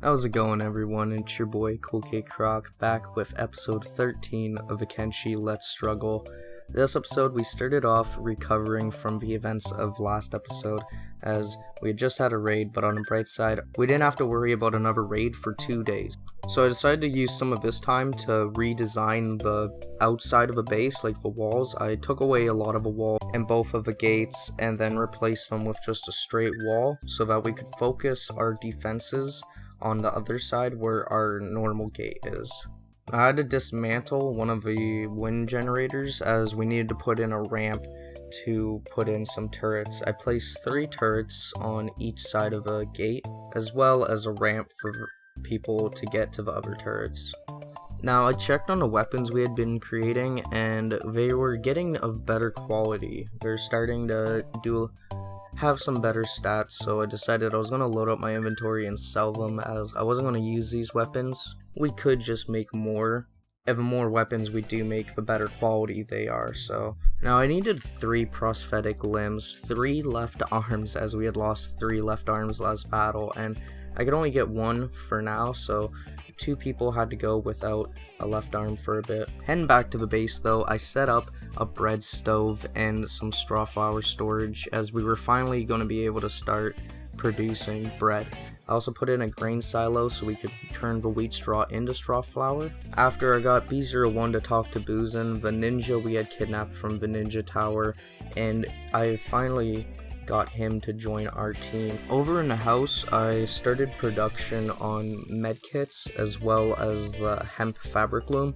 How's it going, everyone? It's your boy Cool Kid Croc back with episode 13 of the Kenshi Let's Struggle. This episode we started off recovering from the events of last episode, as we had just had a raid, but on the bright side we didn't have to worry about another raid for 2 days. So I decided to use some of this time to redesign the outside of a base, like the walls. I took away a lot of the wall and both of the gates and then replaced them with just a straight wall so that we could focus our defenses on the other side where our normal gate is. I had to dismantle one of the wind generators as we needed to put in a ramp to put in some turrets. I placed 3 turrets on each side of a gate, as well as a ramp for people to get to the other turrets. Now I checked on the weapons we had been creating and they were getting of better quality. They're starting to have some better stats, so I decided I was going to load up my inventory and sell them, as I wasn't going to use these weapons. We could just make more, and the more weapons we do make, the better quality they are. So now I needed 3 prosthetic limbs, 3 left arms, as we had lost 3 left arms last battle, and I could only get 1 for now, so 2 people had to go without a left arm for a bit. Heading back to the base though, I set up a bread stove and some straw flour storage, as we were finally going to be able to start producing bread. I also put in a grain silo so we could turn the wheat straw into straw flour. After I got B01 to talk to Boozin, the ninja we had kidnapped from the ninja tower, and I finally got him to join our team. Over in the house, I started production on medkits as well as the hemp fabric loom,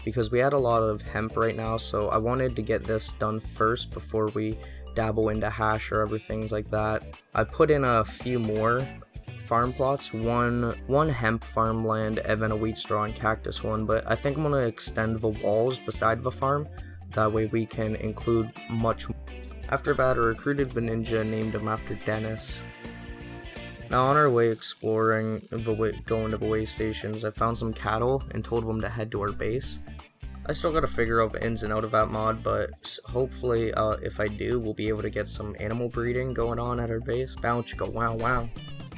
because we had a lot of hemp right now, so I wanted to get this done first before we dabble into hash or other things like that. I put in a few more farm plots, one hemp farmland and then a wheat straw and cactus one, but I think I'm going to extend the walls beside the farm, that way we can include much more. After that, I recruited the ninja and named him after Dennis. Now on our way exploring, going to the way stations, I found some cattle and told them to head to our base. I still gotta figure out the ins and out of that mod, but hopefully if I do, we'll be able to get some animal breeding going on at our base. Bounce, go wow wow.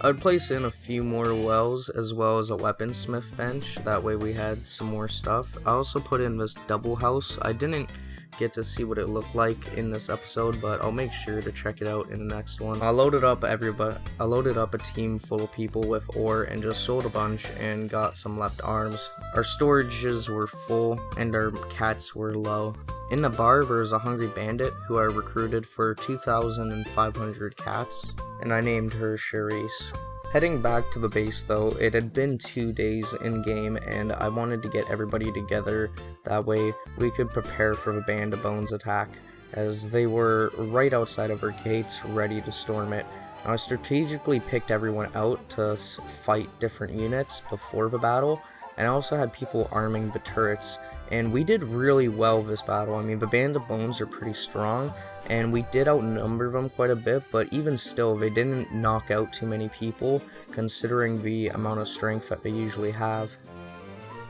I would place in a few more wells as well as a weaponsmith bench, that way we had some more stuff. I also put in this double house. I didn't get to see what it looked like in this episode, but I'll make sure to check it out in the next one. I loaded up a team full of people with ore and just sold a bunch and got some left arms. Our storages were full and our cats were low. In the bar there was a hungry bandit who I recruited for 2,500 cats, and I named her Charisse. Heading back to the base though, it had been 2 days in game and I wanted to get everybody together, that way we could prepare for the Band of Bones attack, as they were right outside of our gates ready to storm it. Now, I strategically picked everyone out to fight different units before the battle, and I also had people arming the turrets, and we did really well this battle. I mean, the Band of Bones are pretty strong, and we did outnumber them quite a bit, but even still, they didn't knock out too many people, considering the amount of strength that they usually have.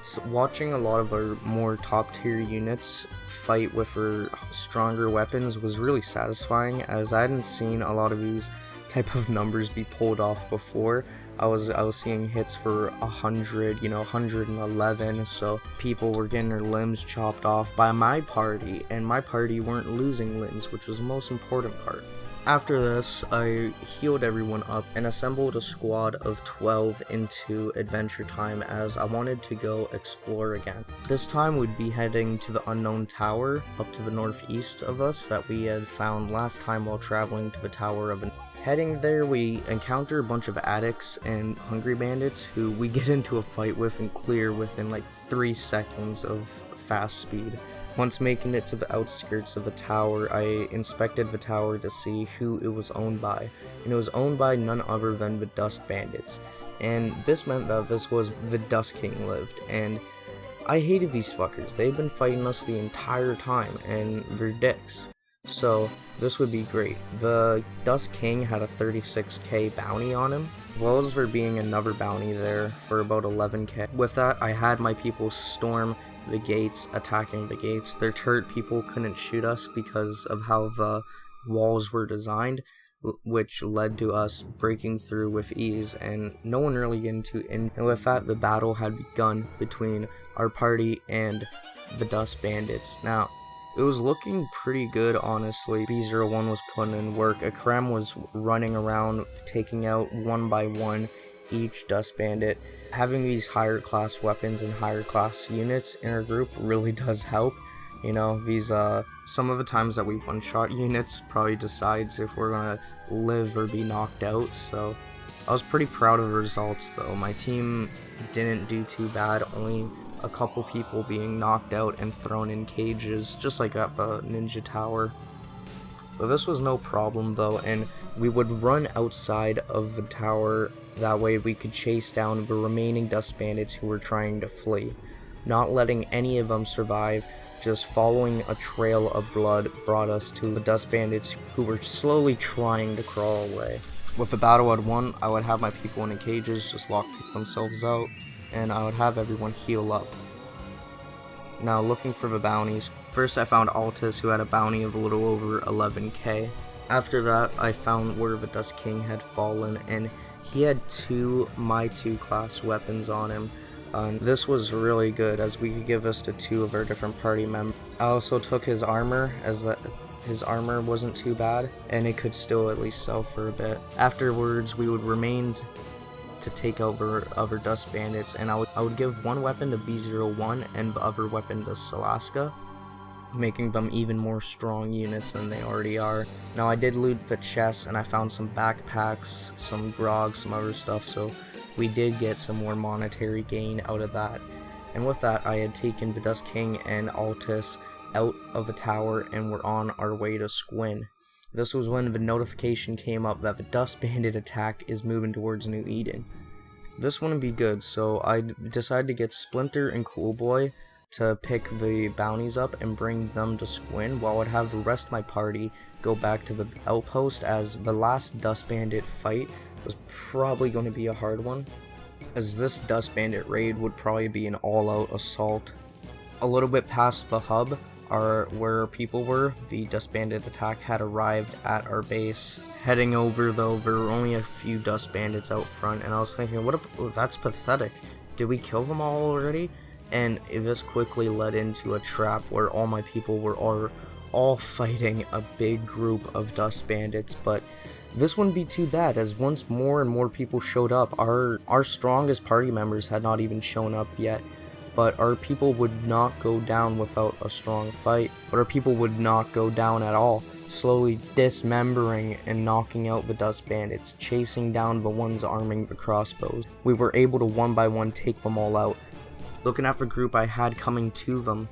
So watching a lot of our more top tier units fight with their stronger weapons was really satisfying, as I hadn't seen a lot of these type of numbers be pulled off before. I was seeing hits for 100, 111, so people were getting their limbs chopped off by my party, and my party weren't losing limbs, which was the most important part. After this, I healed everyone up and assembled a squad of 12 into Adventure Time, as I wanted to go explore again. This time we'd be heading to the unknown tower up to the northeast of us that we had found last time while traveling to the Tower of Heading there, we encounter a bunch of addicts and hungry bandits who we get into a fight with and clear within like 3 seconds of fast speed. Once making it to the outskirts of the tower, I inspected the tower to see who it was owned by, and it was owned by none other than the Dust Bandits, and this meant that this was the Dust King lived, and I hated these fuckers. They've been fighting us the entire time, and they're dicks. So this would be great. The Dust King had a 36k bounty on him, as well as there being another bounty there for about 11k. With that, I had my people storm the gates, attacking the gates. Their turret people couldn't shoot us because of how the walls were designed, which led to us breaking through with ease and no one really getting too in. And with that, the battle had begun between our party and the Dust Bandits. Now, it was looking pretty good, honestly. B01 was putting in work. Akram was running around, taking out one by one each Dust Bandit. Having these higher class weapons and higher class units in our group really does help. You know, these some of the times that we one-shot units probably decides if we're gonna live or be knocked out. So I was pretty proud of the results, though. My team didn't do too bad, only a couple people being knocked out and thrown in cages, just like at the Ninja Tower. But this was no problem, though, and we would run outside of the tower. That way we could chase down the remaining Dust Bandits who were trying to flee. Not letting any of them survive, just following a trail of blood brought us to the Dust Bandits who were slowly trying to crawl away. With the battle at 1, I would have my people in the cages just lock themselves out, and I would have everyone heal up. Now, looking for the bounties. First I found Altus, who had a bounty of a little over 11k. After that, I found where the Dust King had fallen, and he had my 2 class weapons on him. This was really good, as we could give this to 2 of our different party members. I also took his armor, as his armor wasn't too bad, and it could still at least sell for a bit. Afterwards, we would remain to take over other Dust Bandits, and I would give one weapon to B01 and the other weapon to Salaska, making them even more strong units than they already are. Now, I did loot the chests, and I found some backpacks, some grog, some other stuff, so we did get some more monetary gain out of that. And with that, I had taken the Dust King and Altus out of the tower and were on our way to Squin. This was when the notification came up that the Dust Bandit attack is moving towards New Eden. This wouldn't be good, so I decided to get Splinter and Cool Boy to pick the bounties up and bring them to Squin, while I'd have the rest of my party go back to the outpost, as the last Dust Bandit fight was probably going to be a hard one, as this Dust Bandit raid would probably be an all-out assault. A little bit past the hub, where people were, the Dust Bandit attack had arrived at our base. Heading over, though, there were only a few Dust Bandits out front, and I was thinking, that's pathetic. Did we kill them all already? And this quickly led into a trap where all my people were all fighting a big group of Dust Bandits, but this wouldn't be too bad, as once more and more people showed up, our strongest party members had not even shown up yet. But our people would not go down without a strong fight, but our people would not go down at all, slowly dismembering and knocking out the Dust Bandits, chasing down the ones arming the crossbows. We were able to one by one take them all out. Looking at the group I had coming to them,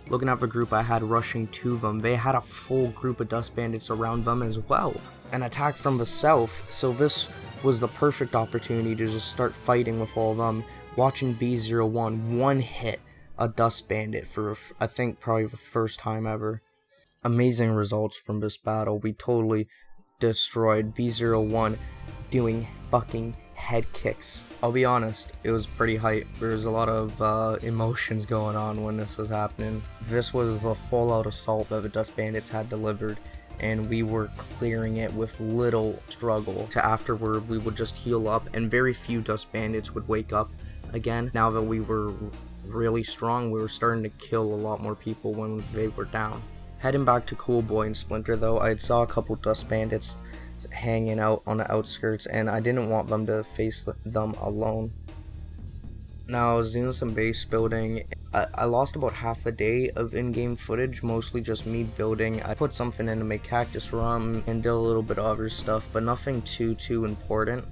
looking at the group I had rushing to them, they had a full group of Dust Bandits around them as well. An attack from the south, so this was the perfect opportunity to just start fighting with all of them. Watching B01 one-hit a Dust Bandit for, I think, probably the first time ever. Amazing results from this battle. We totally destroyed B01 doing fucking head kicks. I'll be honest, it was pretty hype. There was a lot of emotions going on when this was happening. This was the full-out assault that the Dust Bandits had delivered, and we were clearing it with little struggle. To afterward, we would just heal up, and very few Dust Bandits would wake up again. Now that we were really strong, we were starting to kill a lot more people when they were down. Heading back to Cool Boy and Splinter, though, I saw a couple Dust Bandits hanging out on the outskirts, and I didn't want them to face them alone. Now, I was doing some base building. I lost about half a day of in-game footage, mostly just me building. I put something in to make cactus rum and did a little bit of other stuff, but nothing too important.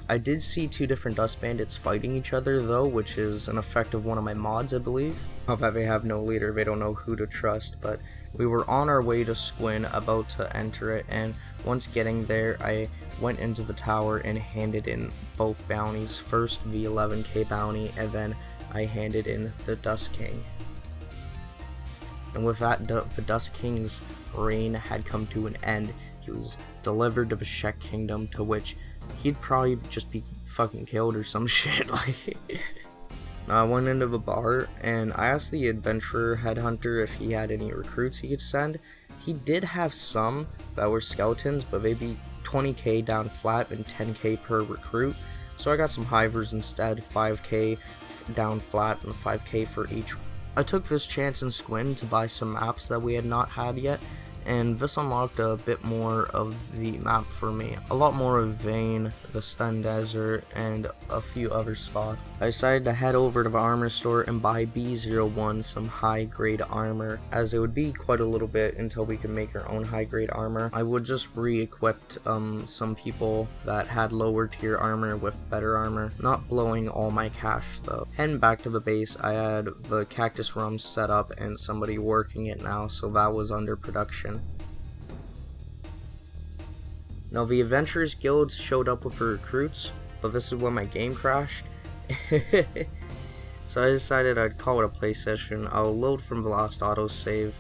I did see 2 different Dust Bandits fighting each other, though, which is an effect of one of my mods, I believe. Of that they have no leader, they don't know who to trust, but we were on our way to Squin, about to enter it, and once getting there, I went into the tower and handed in both bounties. First the 11k bounty, and then I handed in the Dust King. And with that, the Dust King's reign had come to an end. He was delivered to the Shek Kingdom, to which he'd probably just be fucking killed or some shit. Like, I went into the bar and I asked the adventurer headhunter if he had any recruits he could send, He did have some that were skeletons, but they'd be 20k down flat and 10k per recruit. So I got some hivers instead, 5k down flat and 5k for each. I took this chance in Squin to buy some maps that we had not had yet, and this unlocked a bit more of the map for me. A lot more of Vane, the Stun Desert, and a few other spots. I decided to head over to the armor store and buy B01 some high grade armor, as it would be quite a little bit until we could make our own high grade armor. I would just re-equipped some people that had lower tier armor with better armor, not blowing all my cash though. Heading back to the base, I had the cactus room set up and somebody working it now, so that was under production. Now the Adventurers Guild showed up with the recruits, but this is when my game crashed. So I decided I'd call it a play session. I'll load from the last autosave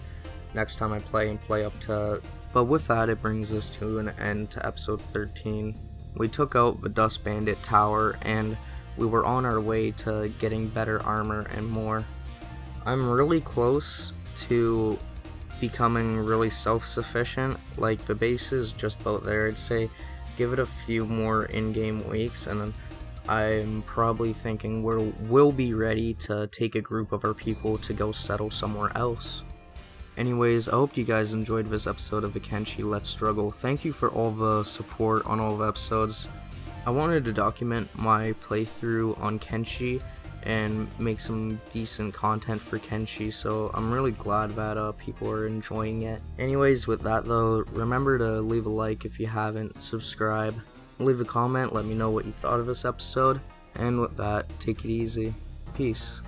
next time I play and play up to. But with that, it brings us to an end to episode 13. We took out the Dust Bandit Tower and we were on our way to getting better armor and more. I'm really close to becoming really self-sufficient. Like, the base is just about there. I'd say give it a few more in-game weeks and then I'm probably thinking we'll be ready to take a group of our people to go settle somewhere else. Anyways, I hope you guys enjoyed this episode of the Kenshi Let's Struggle. Thank you for all the support on all the episodes. I wanted to document my playthrough on Kenshi and make some decent content for Kenshi, so I'm really glad that people are enjoying it. Anyways, with that though, remember to leave a like if you haven't, subscribe, leave a comment, let me know what you thought of this episode, and with that, take it easy. Peace.